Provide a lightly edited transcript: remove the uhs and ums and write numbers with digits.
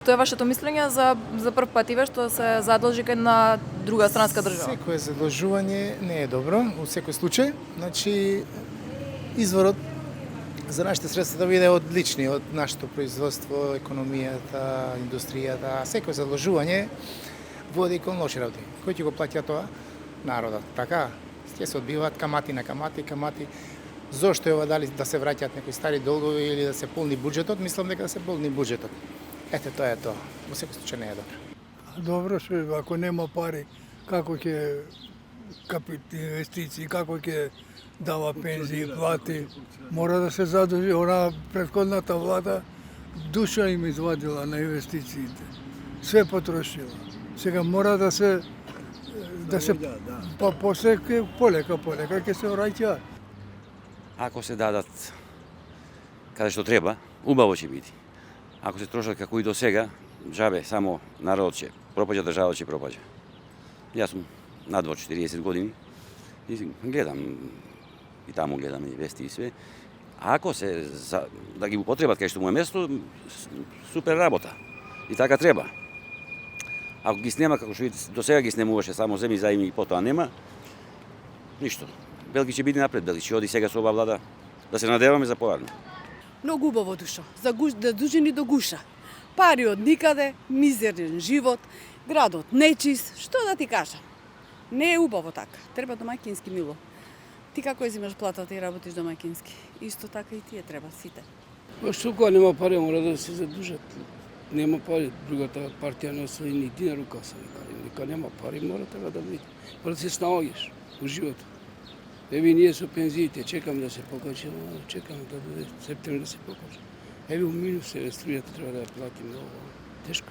Тоа е вашето мислење за прв пат иве што се задолжи кај на друга странска држава? Секое задолжување не е добро, во секој случај. Значи, изворот за нашите средства да биде одлични од нашето производство, економијата, индустријата. Секое задолжување води кон лоши работи. Кој ќе го плаќа тоа? Народот. Така, ќе се одбиваат камати на камати, камати. Зошто е ова, дали да се враќаат некои стари долгови или да се полни буџетот? Мислам дека да се полни буџетот. Ете, тоа е тоа. Во секој случај не е добро. Добро се, ако нема пари, како ќе капит инвестиции, како ќе дава пензии, плати, мора да се задолжи. Она претходната влада душа им извадила на инвестициите. Све потрошила. Сега мора да се па после полека ќе се враќа. Ако се дадат каде што треба, убаво ќе биде. Ако се трошат како и до сега, жабе, само народот ќе пропаѓа, државата ќе пропаѓа. Јас сум надвор 40 години и гледам, и таму гледам и вести и све. Ако се да ги употребат кај што му е место, супер работа. И така треба. Ако ги снема како што до сега ги снемуваше само земи заеми и потоа нема, ништо. Белги ќе биде напред, Белги ќе оди сега со оваа влада, да се надеваме за поладно. Многу убаво душо, да дужини до гуша. Пари од никаде, мизерен живот, градот нечист, што да ти кажам? Не е убаво така, треба домаќински мило. Ти како изимаш платата и работиш домаќински? Исто така и тие треба, сите. Па што кога нема пари, мора да се задужат. Нема пари, другата партија не освои ни динар у каса. Нека нема пари, мора така да биде. Мора да се снаоѓаш во животот. Еви ние со пензиите чекам да се покачи, чекам да дојде септември да се покачи. Еви у минус се струјата треба да ја платиме, тешко.